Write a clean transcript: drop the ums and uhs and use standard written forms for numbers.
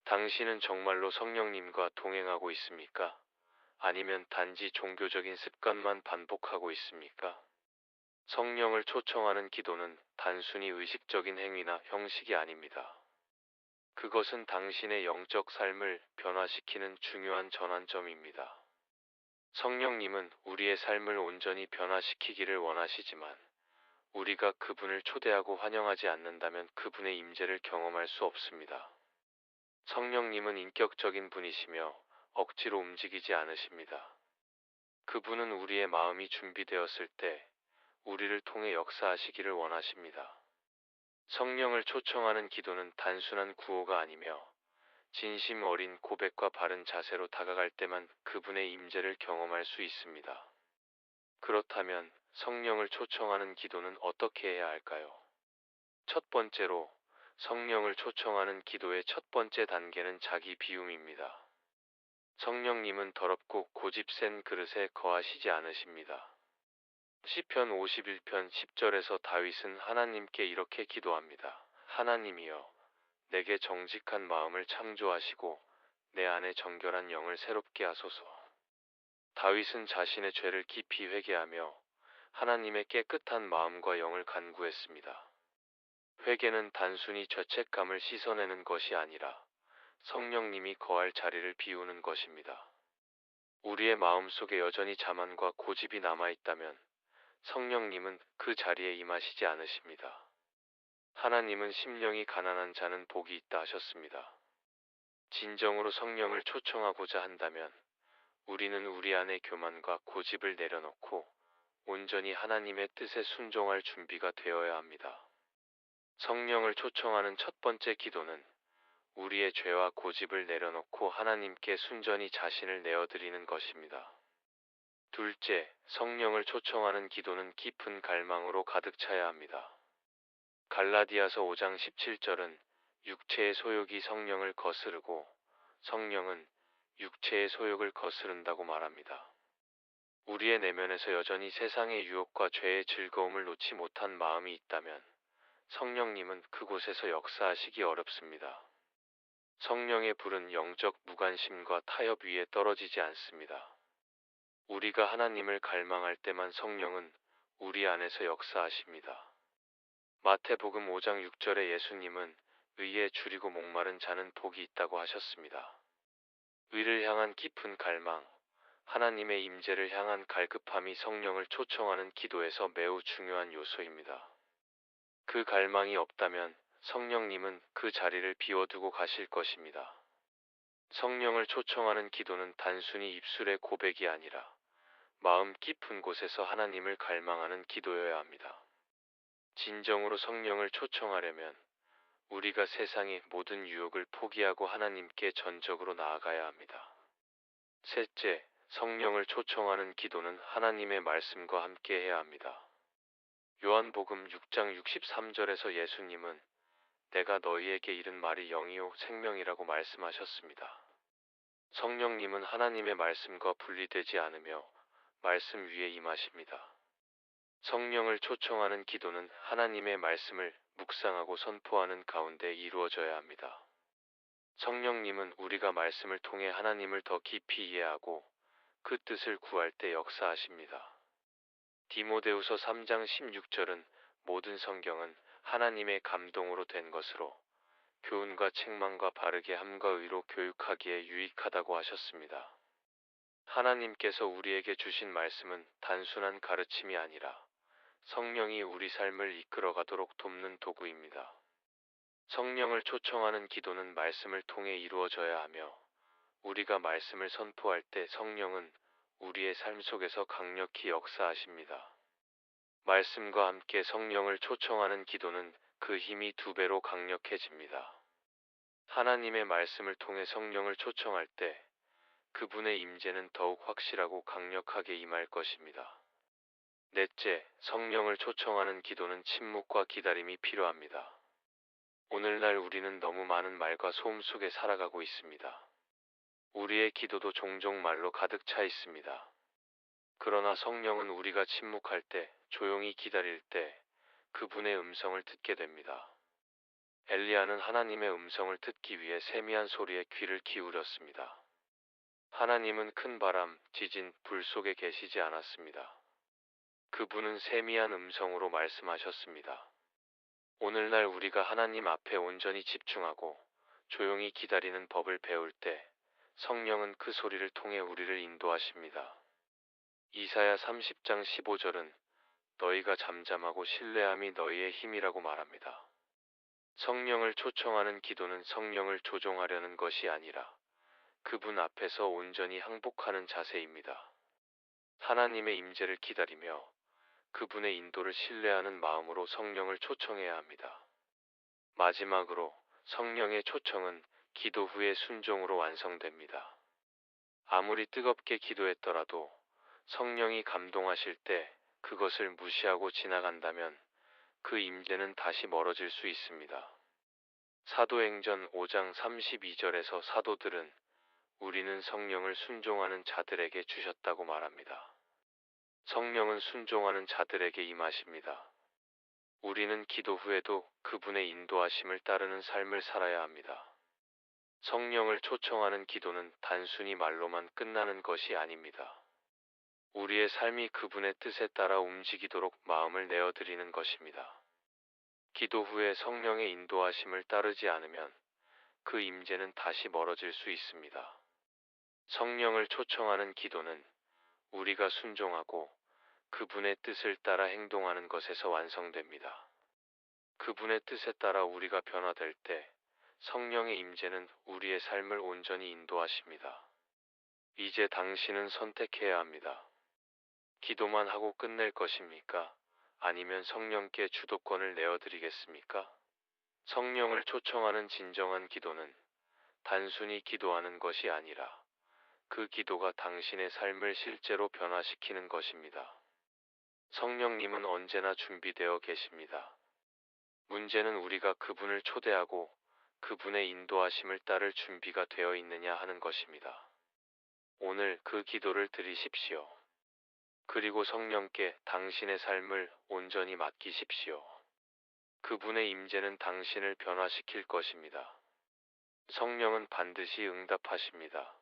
당신은 정말로 성령님과 동행하고 있습니까? 아니면 단지 종교적인 습관만 반복하고 있습니까? 성령을 초청하는 기도는 단순히 의식적인 행위나 형식이 아닙니다. 그것은 당신의 영적 삶을 변화시키는 중요한 전환점입니다. 성령님은 우리의 삶을 온전히 변화시키기를 원하시지만, 우리가 그분을 초대하고 환영하지 않는다면 그분의 임재를 경험할 수 없습니다. 성령님은 인격적인 분이시며 억지로 움직이지 않으십니다. 그분은 우리의 마음이 준비되었을 때 우리를 통해 역사하시기를 원하십니다. 성령을 초청하는 기도는 단순한 구호가 아니며 진심 어린 고백과 바른 자세로 다가갈 때만 그분의 임재를 경험할 수 있습니다. 그렇다면 성령을 초청하는 기도는 어떻게 해야 할까요? 첫 번째로, 성령을 초청하는 기도의 첫 번째 단계는 자기 비움입니다. 성령님은 더럽고 고집 센 그릇에 거하시지 않으십니다. 시편 51편 10절에서 다윗은 하나님께 이렇게 기도합니다. 하나님이여, 내게 정직한 마음을 창조하시고 내 안에 정결한 영을 새롭게 하소서. 다윗은 자신의 죄를 깊이 회개하며 하나님의 깨끗한 마음과 영을 간구했습니다. 회개는 단순히 죄책감을 씻어내는 것이 아니라 성령님이 거할 자리를 비우는 것입니다. 우리의 마음속에 여전히 자만과 고집이 남아있다면 성령님은 그 자리에 임하시지 않으십니다. 하나님은 심령이 가난한 자는 복이 있다 하셨습니다. 진정으로 성령을 초청하고자 한다면 우리는 우리 안의 교만과 고집을 내려놓고 온전히 하나님의 뜻에 순종할 준비가 되어야 합니다. 성령을 초청하는 첫 번째 기도는 우리의 죄와 고집을 내려놓고 하나님께 순전히 자신을 내어드리는 것입니다. 둘째, 성령을 초청하는 기도는 깊은 갈망으로 가득 차야 합니다. 갈라디아서 5장 17절은 육체의 소욕이 성령을 거스르고 성령은 육체의 소욕을 거스른다고 말합니다. 우리의 내면에서 여전히 세상의 유혹과 죄의 즐거움을 놓지 못한 마음이 있다면 성령님은 그곳에서 역사하시기 어렵습니다. 성령의 불은 영적 무관심과 타협 위에 떨어지지 않습니다. 우리가 하나님을 갈망할 때만 성령은 우리 안에서 역사하십니다. 마태복음 5장 6절에 예수님은 의에 줄이고 목마른 자는 복이 있다고 하셨습니다. 의를 향한 깊은 갈망, 하나님의 임재를 향한 갈급함이 성령을 초청하는 기도에서 매우 중요한 요소입니다. 그 갈망이 없다면 성령님은 그 자리를 비워두고 가실 것입니다. 성령을 초청하는 기도는 단순히 입술의 고백이 아니라 마음 깊은 곳에서 하나님을 갈망하는 기도여야 합니다. 진정으로 성령을 초청하려면 우리가 세상의 모든 유혹을 포기하고 하나님께 전적으로 나아가야 합니다. 셋째, 성령을 초청하는 기도는 하나님의 말씀과 함께 해야 합니다. 요한복음 6장 63절에서 예수님은 내가 너희에게 이른 말이 영이요 생명이라고 말씀하셨습니다. 성령님은 하나님의 말씀과 분리되지 않으며 말씀 위에 임하십니다. 성령을 초청하는 기도는 하나님의 말씀을 묵상하고 선포하는 가운데 이루어져야 합니다. 성령님은 우리가 말씀을 통해 하나님을 더 깊이 이해하고 그 뜻을 구할 때 역사하십니다. 디모데후서 3장 16절은 모든 성경은 하나님의 감동으로 된 것으로 교훈과 책망과 바르게 함과 의로 교육하기에 유익하다고 하셨습니다. 하나님께서 우리에게 주신 말씀은 단순한 가르침이 아니라 성령이 우리 삶을 이끌어가도록 돕는 도구입니다. 성령을 초청하는 기도는 말씀을 통해 이루어져야 하며 우리가 말씀을 선포할 때 성령은 우리의 삶 속에서 강력히 역사하십니다. 말씀과 함께 성령을 초청하는 기도는 그 힘이 2배로 강력해집니다. 하나님의 말씀을 통해 성령을 초청할 때 그분의 임재는 더욱 확실하고 강력하게 임할 것입니다. 넷째, 성령을 초청하는 기도는 침묵과 기다림이 필요합니다. 오늘날 우리는 너무 많은 말과 소음 속에 살아가고 있습니다. 우리의 기도도 종종 말로 가득 차 있습니다. 그러나 성령은 우리가 침묵할 때, 조용히 기다릴 때 그분의 음성을 듣게 됩니다. 엘리야는 하나님의 음성을 듣기 위해 세미한 소리에 귀를 기울였습니다. 하나님은 큰 바람, 지진, 불 속에 계시지 않았습니다. 그분은 세미한 음성으로 말씀하셨습니다. 오늘날 우리가 하나님 앞에 온전히 집중하고 조용히 기다리는 법을 배울 때 성령은 그 소리를 통해 우리를 인도하십니다. 이사야 30장 15절은 너희가 잠잠하고 신뢰함이 너희의 힘이라고 말합니다. 성령을 초청하는 기도는 성령을 조종하려는 것이 아니라 그분 앞에서 온전히 항복하는 자세입니다. 하나님의 임재를 기다리며 그분의 인도를 신뢰하는 마음으로 성령을 초청해야 합니다. 마지막으로 성령의 초청은 기도 후의 순종으로 완성됩니다. 아무리 뜨겁게 기도했더라도 성령이 감동하실 때 그것을 무시하고 지나간다면 그 임재는 다시 멀어질 수 있습니다. 사도행전 5장 32절에서 사도들은 우리는 성령을 순종하는 자들에게 주셨다고 말합니다. 성령은 순종하는 자들에게 임하십니다. 우리는 기도 후에도 그분의 인도하심을 따르는 삶을 살아야 합니다. 성령을 초청하는 기도는 단순히 말로만 끝나는 것이 아닙니다. 우리의 삶이 그분의 뜻에 따라 움직이도록 마음을 내어드리는 것입니다. 기도 후에 성령의 인도하심을 따르지 않으면 그 임재는 다시 멀어질 수 있습니다. 성령을 초청하는 기도는 우리가 순종하고 그분의 뜻을 따라 행동하는 것에서 완성됩니다. 그분의 뜻에 따라 우리가 변화될 때 성령의 임재는 우리의 삶을 온전히 인도하십니다. 이제 당신은 선택해야 합니다. 기도만 하고 끝낼 것입니까? 아니면 성령께 주도권을 내어드리겠습니까? 성령을 초청하는 진정한 기도는 단순히 기도하는 것이 아니라 그 기도가 당신의 삶을 실제로 변화시키는 것입니다. 성령님은 언제나 준비되어 계십니다. 문제는 우리가 그분을 초대하고 그분의 인도하심을 따를 준비가 되어 있느냐 하는 것입니다. 오늘 그 기도를 드리십시오. 그리고 성령께 당신의 삶을 온전히 맡기십시오. 그분의 임재는 당신을 변화시킬 것입니다. 성령은 반드시 응답하십니다.